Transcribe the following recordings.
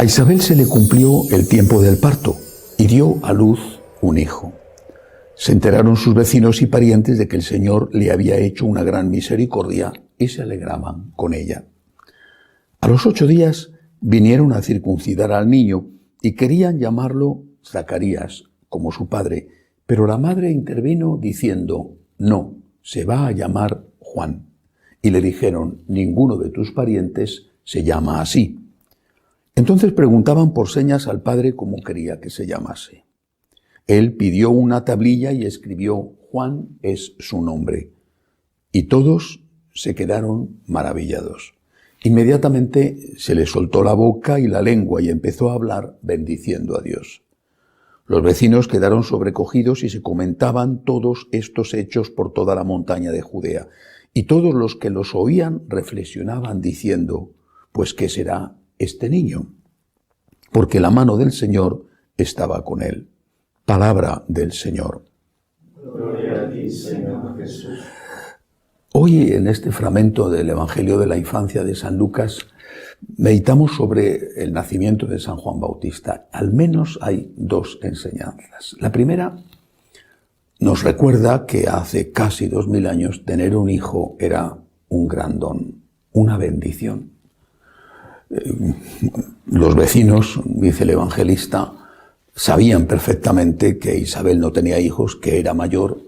A Isabel se le cumplió el tiempo del parto y dio a luz un hijo. Se enteraron sus vecinos y parientes de que el Señor le había hecho una gran misericordia y se alegraban con ella. A los 8 días vinieron a circuncidar al niño y querían llamarlo Zacarías, como su padre, pero la madre intervino diciendo: no, se va a llamar Juan. Y le dijeron: ninguno de tus parientes se llama así. Entonces preguntaban por señas al padre cómo quería que se llamase. Él pidió una tablilla y escribió: Juan es su nombre. Y todos se quedaron maravillados. Inmediatamente se le soltó la boca y la lengua y empezó a hablar bendiciendo a Dios. Los vecinos quedaron sobrecogidos y se comentaban todos estos hechos por toda la montaña de Judea. Y todos los que los oían reflexionaban diciendo: pues ¿qué será este niño? Porque la mano del Señor estaba con él. Palabra del Señor. Gloria a ti, Señor Jesús. Hoy, en este fragmento del Evangelio de la infancia de San Lucas, meditamos sobre el nacimiento de San Juan Bautista. Al menos hay 2 enseñanzas. La primera nos recuerda que hace casi 2000 años tener un hijo era un gran don, una bendición. Los vecinos, dice el evangelista, sabían perfectamente que Isabel no tenía hijos, que era mayor,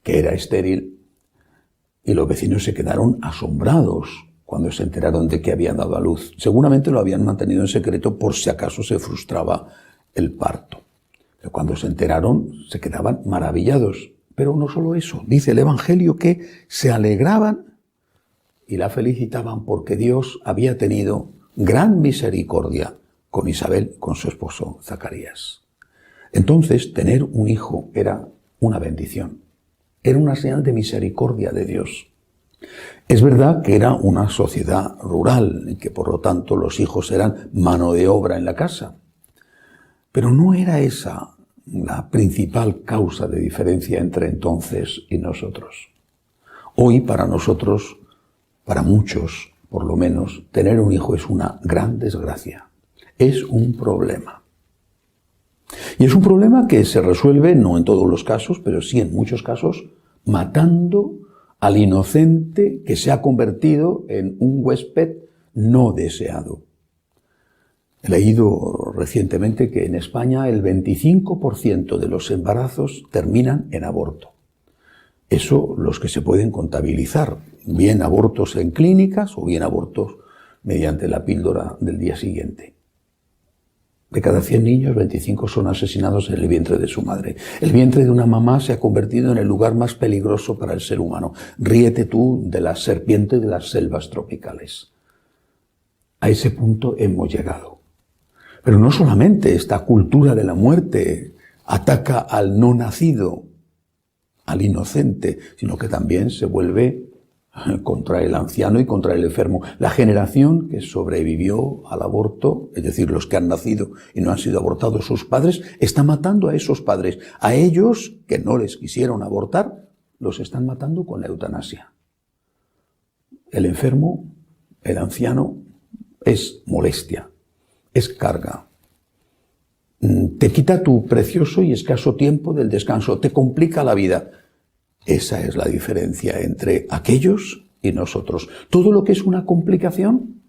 que era estéril, y los vecinos se quedaron asombrados cuando se enteraron de que había dado a luz. Seguramente lo habían mantenido en secreto por si acaso se frustraba el parto. Pero cuando se enteraron se quedaban maravillados. Pero no solo eso, dice el Evangelio que se alegraban y la felicitaban porque Dios había tenido gran misericordia con Isabel, con su esposo Zacarías. Entonces, tener un hijo era una bendición. Era una señal de misericordia de Dios. Es verdad que era una sociedad rural y que por lo tanto los hijos eran mano de obra en la casa. Pero no era esa la principal causa de diferencia entre entonces y nosotros. Hoy para nosotros, para muchos por lo menos, tener un hijo es una gran desgracia. Es un problema. Y es un problema que se resuelve, no en todos los casos, pero sí en muchos casos, matando al inocente que se ha convertido en un huésped no deseado. He leído recientemente que en España el 25% de los embarazos terminan en aborto. Eso los que se pueden contabilizar, bien abortos en clínicas o bien abortos mediante la píldora del día siguiente. De cada 100 niños, 25 son asesinados en el vientre de su madre. El vientre de una mamá se ha convertido en el lugar más peligroso para el ser humano. Ríete tú de la serpiente de las selvas tropicales. A ese punto hemos llegado. Pero no solamente esta cultura de la muerte ataca al no nacido, al inocente, sino que también se vuelve contra el anciano y contra el enfermo. La generación que sobrevivió al aborto, es decir, los que han nacido y no han sido abortados sus padres, está matando a esos padres. A ellos que no les quisieron abortar, los están matando con la eutanasia. El enfermo, el anciano, es molestia, es carga. Te quita tu precioso y escaso tiempo del descanso, te complica la vida. Esa es la diferencia entre aquellos y nosotros. Todo lo que es una complicación,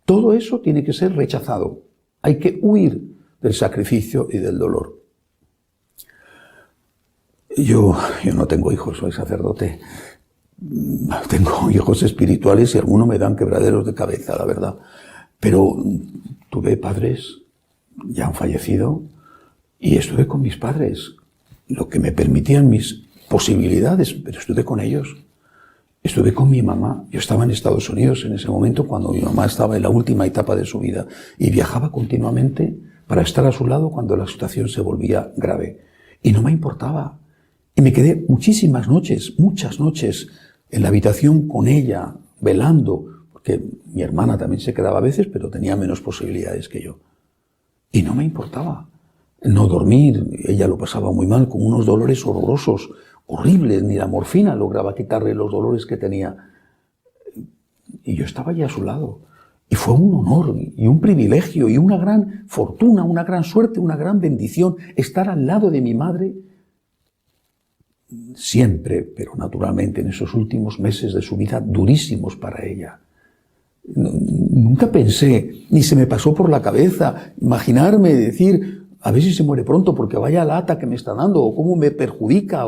todo eso tiene que ser rechazado. Hay que huir del sacrificio y del dolor. Yo no tengo hijos, soy sacerdote. Tengo hijos espirituales y algunos me dan quebraderos de cabeza, la verdad. Pero tuve padres, ya han fallecido, y estuve con mis padres, lo que me permitían mis posibilidades, pero estuve con ellos. Estuve con mi mamá. Yo estaba en Estados Unidos en ese momento cuando mi mamá estaba en la última etapa de su vida y viajaba continuamente para estar a su lado cuando la situación se volvía grave. Y no me importaba. Y me quedé muchas noches en la habitación con ella, velando, porque mi hermana también se quedaba a veces, pero tenía menos posibilidades que yo. Y no me importaba no dormir. Ella lo pasaba muy mal, con unos dolores horrorosos, horribles. Ni la morfina lograba quitarle los dolores que tenía. Y yo estaba allí a su lado. Y fue un honor y un privilegio y una gran fortuna, una gran suerte, una gran bendición estar al lado de mi madre siempre, pero naturalmente en esos últimos meses de su vida durísimos para ella. Nunca pensé, ni se me pasó por la cabeza imaginarme, decir, a ver si se muere pronto porque vaya lata que me está dando o cómo me perjudica,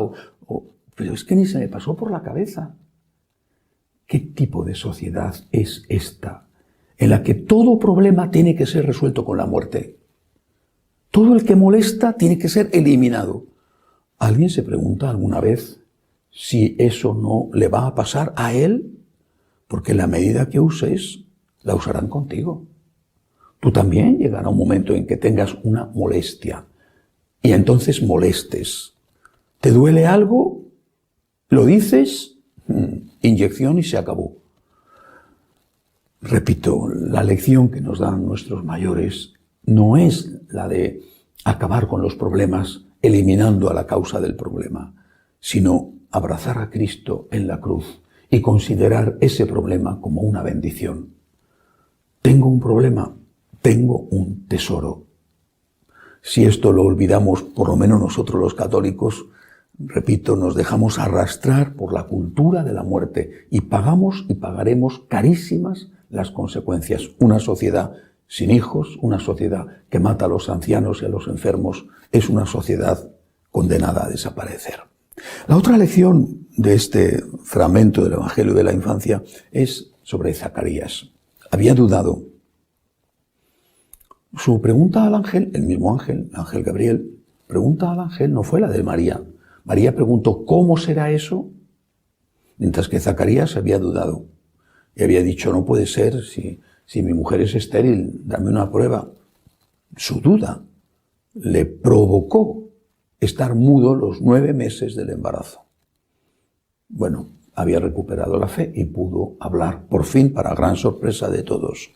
pero es que ni se me pasó por la cabeza. ¿Qué tipo de sociedad es esta en la que todo problema tiene que ser resuelto con la muerte? Todo el que molesta tiene que ser eliminado. ¿Alguien se pregunta alguna vez si eso no le va a pasar a él? Porque la medida que uses, la usarán contigo. Tú también llegará un momento en que tengas una molestia y entonces molestes. ¿Te duele algo? ¿Lo dices? Inyección y se acabó. Repito, la lección que nos dan nuestros mayores no es la de acabar con los problemas eliminando a la causa del problema, sino abrazar a Cristo en la cruz y considerar ese problema como una bendición. Tengo un problema, tengo un tesoro. Si esto lo olvidamos, por lo menos nosotros los católicos, repito, nos dejamos arrastrar por la cultura de la muerte y pagamos y pagaremos carísimas las consecuencias. Una sociedad sin hijos, una sociedad que mata a los ancianos y a los enfermos, es una sociedad condenada a desaparecer. La otra lección de este fragmento del Evangelio de la infancia es sobre Zacarías. Había dudado. Su pregunta al ángel, el mismo ángel, el ángel Gabriel, pregunta al ángel no fue la de María. María preguntó, ¿cómo será eso? Mientras que Zacarías había dudado y había dicho, no puede ser, si mi mujer es estéril, dame una prueba. Su duda le provocó estar mudo los 9 meses del embarazo. Bueno, había recuperado la fe y pudo hablar, por fin, para gran sorpresa de todos.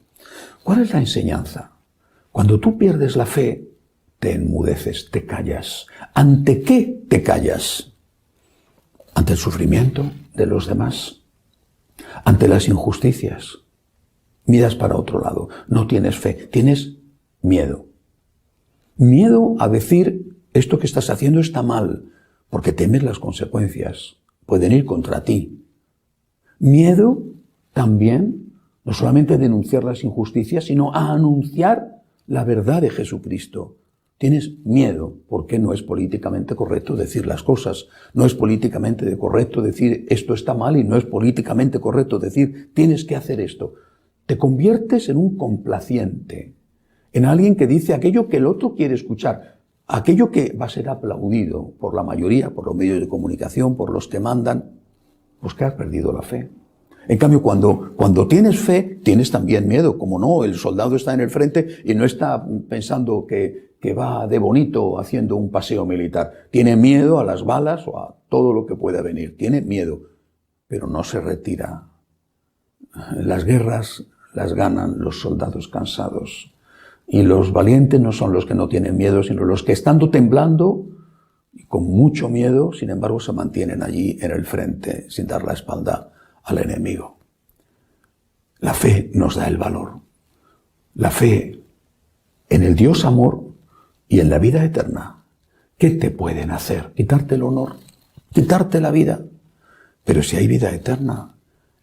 ¿Cuál es la enseñanza? Cuando tú pierdes la fe, te enmudeces, te callas. ¿Ante qué te callas? ¿Ante el sufrimiento de los demás? ¿Ante las injusticias? Miras para otro lado, no tienes fe, tienes miedo. Miedo a decir, esto que estás haciendo está mal, porque temes las consecuencias, pueden ir contra ti. Miedo también, no solamente a denunciar las injusticias, sino a anunciar la verdad de Jesucristo. Tienes miedo porque no es políticamente correcto decir las cosas, no es políticamente correcto decir esto está mal y no es políticamente correcto decir tienes que hacer esto. Te conviertes en un complaciente, en alguien que dice aquello que el otro quiere escuchar, aquello que va a ser aplaudido por la mayoría, por los medios de comunicación, por los que mandan, pues que has perdido la fe. En cambio, cuando tienes fe, tienes también miedo. Como no, el soldado está en el frente y no está pensando que va de bonito haciendo un paseo militar. Tiene miedo a las balas o a todo lo que pueda venir. Tiene miedo, pero no se retira. Las guerras las ganan los soldados cansados. Y los valientes no son los que no tienen miedo, sino los que estando temblando y con mucho miedo, sin embargo, se mantienen allí en el frente, sin dar la espalda al enemigo. La fe nos da el valor. La fe en el Dios amor y en la vida eterna. ¿Qué te pueden hacer? ¿Quitarte el honor? ¿Quitarte la vida? Pero si hay vida eterna,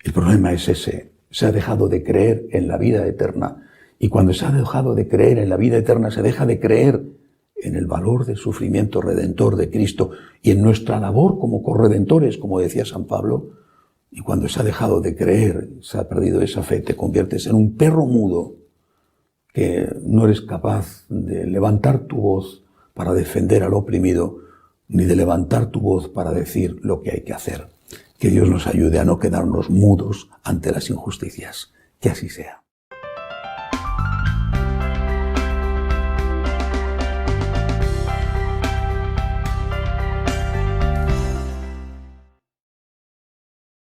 el problema es ese. Se ha dejado de creer en la vida eterna. Y cuando se ha dejado de creer en la vida eterna, se deja de creer en el valor del sufrimiento redentor de Cristo y en nuestra labor como corredentores, como decía San Pablo. Y cuando se ha dejado de creer, se ha perdido esa fe, te conviertes en un perro mudo que no eres capaz de levantar tu voz para defender al oprimido, ni de levantar tu voz para decir lo que hay que hacer. Que Dios nos ayude a no quedarnos mudos ante las injusticias. Que así sea.